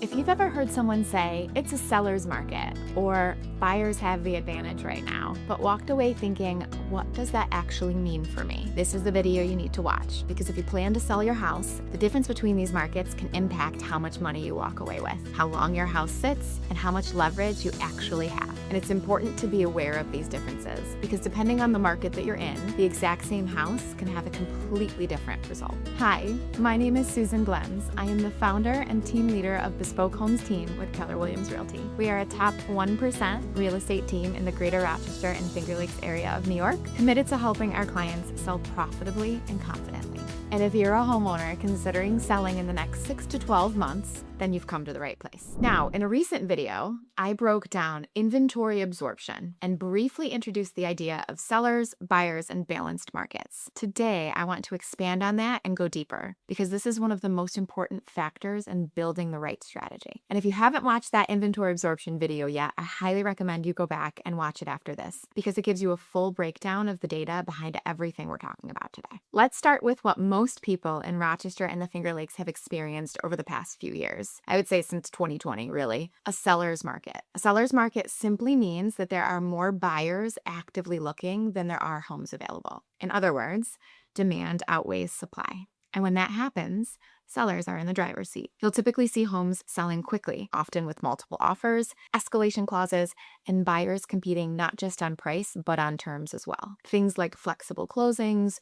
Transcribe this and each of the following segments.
If you've ever heard someone say, it's a seller's market, or buyers have the advantage right now, but walked away thinking, what does that actually mean for me? This is the video you need to watch, because if you plan to sell your house, the difference between these markets can impact how much money you walk away with, how long your house sits, and how much leverage you actually have. And it's important to be aware of these differences, because depending on the market that you're in, the exact same house can have a completely different result. Hi, my name is Susan Glenz. I am the founder and team leader of Bespoke Homes team with Keller Williams Realty. We are a top 1% real estate team in the greater Rochester and Finger Lakes area of New York, committed to helping our clients sell profitably and confidently. And if you're a homeowner considering selling in the next 6 to 12 months, then you've come to the right place. Now, in a recent video, I broke down inventory absorption and briefly introduced the idea of sellers, buyers, and balanced markets. Today, I want to expand on that and go deeper, because this is one of the most important factors in building the right strategy. And if you haven't watched that inventory absorption video yet, I highly recommend you go back and watch it after this, because it gives you a full breakdown of the data behind everything we're talking about today. Let's start with what most people in Rochester and the Finger Lakes have experienced over the past few years. I would say since 2020, really, a seller's market. A seller's market simply means that there are more buyers actively looking than there are homes available. In other words, demand outweighs supply. And when that happens, sellers are in the driver's seat. You'll typically see homes selling quickly, often with multiple offers, escalation clauses, and buyers competing not just on price, but on terms as well. Things like flexible closings,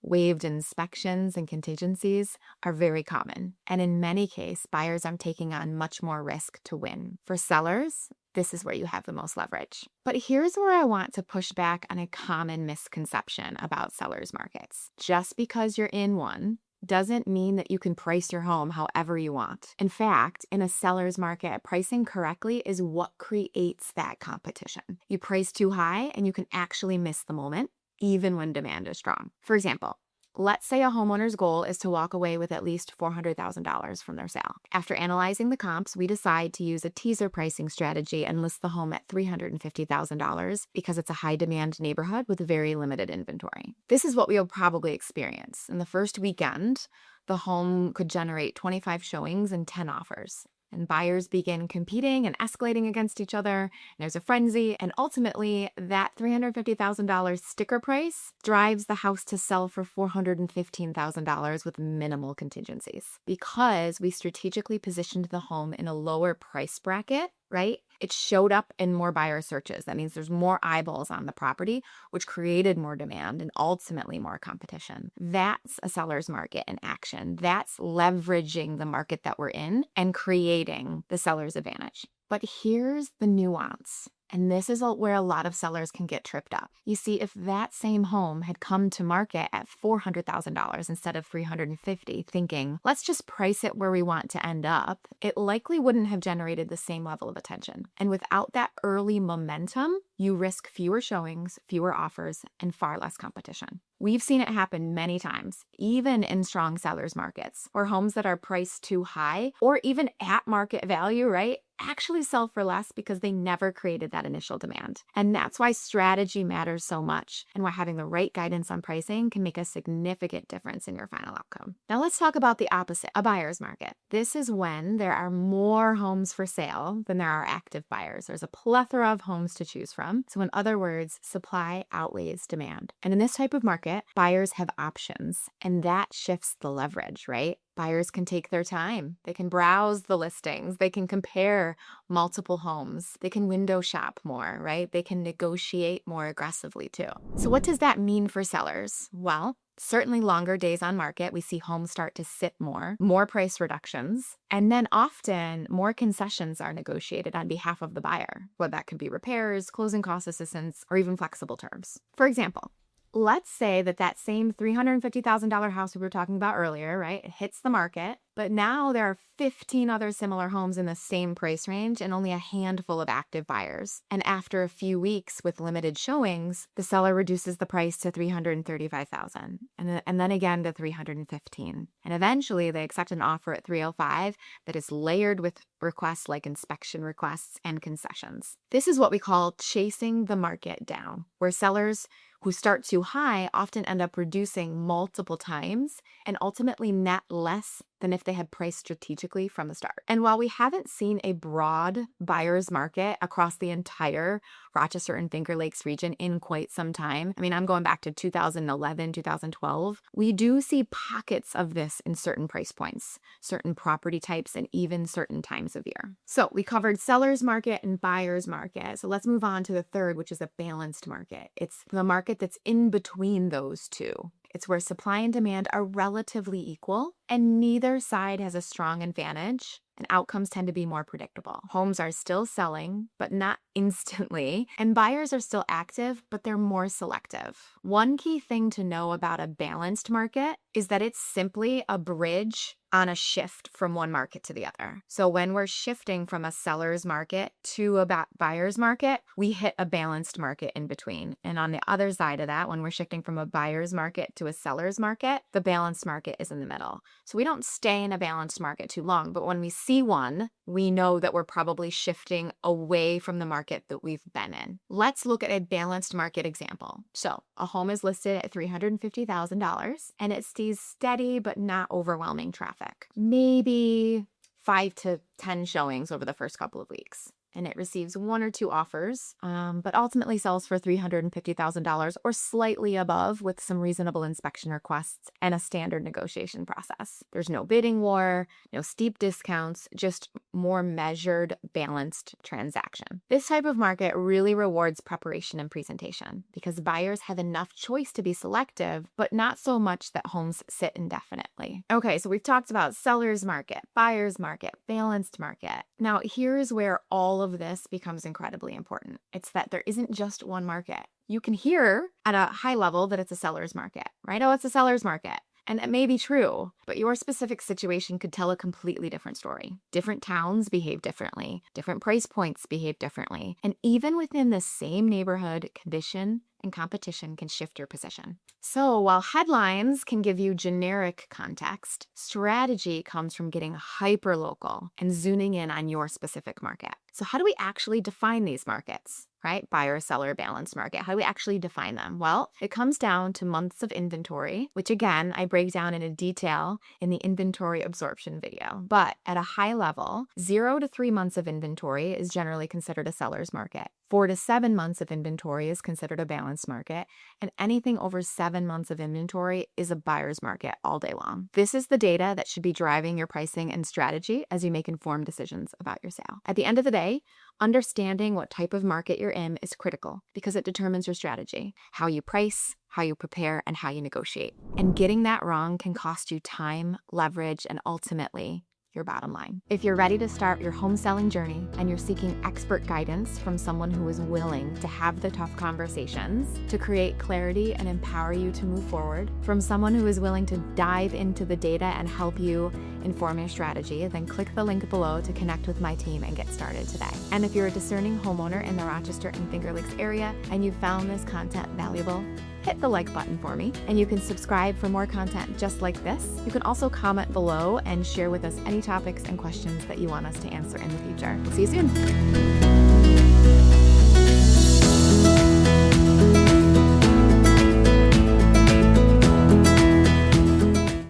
waived inspections, and contingencies are very common. And in many cases, buyers are taking on much more risk to win. For sellers, this is where you have the most leverage. But here's where I want to push back on a common misconception about sellers markets. Just because you're in one doesn't mean that you can price your home however you want. In fact, in a seller's market, pricing correctly is what creates that competition. You price too high and you can actually miss the moment, even when demand is strong. For example, let's say a homeowner's goal is to walk away with at least $400,000 from their sale. After analyzing the comps, we decide to use a teaser pricing strategy and list the home at $350,000 because it's a high demand neighborhood with very limited inventory. This is what we'll probably experience. In the first weekend, the home could generate 25 showings and 10 offers. And buyers begin competing and escalating against each other. And there's a frenzy. And ultimately, that $350,000 sticker price drives the house to sell for $415,000 with minimal contingencies. Because we strategically positioned the home in a lower price bracket, right? It showed up in more buyer searches. That means there's more eyeballs on the property, which created more demand and ultimately more competition. That's a seller's market in action. That's leveraging the market that we're in and creating the seller's advantage. But here's the nuance. And this is where a lot of sellers can get tripped up. You see, if that same home had come to market at $400,000 instead of $350,000, thinking, let's just price it where we want to end up, it likely wouldn't have generated the same level of attention. And without that early momentum, you risk fewer showings, fewer offers, and far less competition. We've seen it happen many times, even in strong sellers markets, where homes that are priced too high or even at market value, right, actually sell for less because they never created that initial demand. And that's why strategy matters so much, and why having the right guidance on pricing can make a significant difference in your final outcome. Now let's talk about the opposite, a buyer's market. This is when there are more homes for sale than there are active buyers. There's a plethora of homes to choose from. So in other words, supply outweighs demand. And in this type of market, buyers have options, and that shifts the leverage, right? Buyers can take their time. They can browse the listings. They can compare multiple homes. They can window shop more, right? They can negotiate more aggressively too. So what does that mean for sellers? Well, certainly longer days on market, we see homes start to sit more price reductions, and then often more concessions are negotiated on behalf of the buyer. Well, that could be repairs, closing cost assistance, or even flexible terms. For example, let's say that same $350,000 house we were talking about earlier, right? It hits the market, but now there are 15 other similar homes in the same price range and only a handful of active buyers. And after a few weeks with limited showings, the seller reduces the price to $335,000 and then again to $315,000. And eventually they accept an offer at $305,000 that is layered with requests like inspection requests and concessions. This is what we call chasing the market down, where sellers who start too high often end up reducing multiple times and ultimately net less than than if they had priced strategically from the start. And while we haven't seen a broad buyer's market across the entire Rochester and Finger Lakes region in quite some time, I mean, I'm going back to 2011, 2012, we do see pockets of this in certain price points, certain property types, and even certain times of year. So we covered seller's market and buyer's market. So let's move on to the third, which is a balanced market. It's the market that's in between those two. It's where supply and demand are relatively equal and neither side has a strong advantage, and outcomes tend to be more predictable. Homes are still selling, but not instantly, and buyers are still active, but they're more selective. One key thing to know about a balanced market is that it's simply a bridge on a shift from one market to the other. So when we're shifting from a seller's market to a buyer's market, we hit a balanced market in between. And on the other side of that, when we're shifting from a buyer's market to a seller's market, the balanced market is in the middle. So we don't stay in a balanced market too long, but when we see one, we know that we're probably shifting away from the market that we've been in. Let's look at a balanced market example. So a home is listed at $350,000 and it stays steady but not overwhelming traffic. Maybe 5 to 10 showings over the first couple of weeks. And it receives 1 or 2 offers, but ultimately sells for $350,000 or slightly above with some reasonable inspection requests and a standard negotiation process. There's no bidding war, no steep discounts, just more measured, balanced transaction. This type of market really rewards preparation and presentation because buyers have enough choice to be selective, but not so much that homes sit indefinitely. Okay, so we've talked about seller's market, buyer's market, balanced market. Now here's where all of this becomes incredibly important. It's that there isn't just one market. You can hear at a high level that it's a seller's market, right? Oh, it's a seller's market. And it may be true, but your specific situation could tell a completely different story. Different towns behave differently. Different price points behave differently. And even within the same neighborhood, condition and competition can shift your position. So while headlines can give you generic context, strategy comes from getting hyper-local and zooming in on your specific market. So how do we actually define these markets? Right? Buyer, seller, balanced market. How do we actually define them? Well, it comes down to months of inventory, which again, I break down in detail in the inventory absorption video. But at a high level, 0 to 3 months of inventory is generally considered a seller's market. 4 to 7 months of inventory is considered a balanced market, and anything over 7 months of inventory is a buyer's market all day long. This is the data that should be driving your pricing and strategy as you make informed decisions about your sale. At the end of the day, understanding what type of market you're in is critical because it determines your strategy, how you price, how you prepare, and how you negotiate. And getting that wrong can cost you time, leverage, and ultimately your bottom line. If you're ready to start your home selling journey and you're seeking expert guidance from someone who is willing to have the tough conversations, to create clarity and empower you to move forward, from someone who is willing to dive into the data and help you inform your strategy, then click the link below to connect with my team and get started today. And if you're a discerning homeowner in the Rochester and Finger Lakes area and you found this content valuable, hit the like button for me, and you can subscribe for more content just like this. You can also comment below and share with us any topics and questions that you want us to answer in the future. We'll see you soon.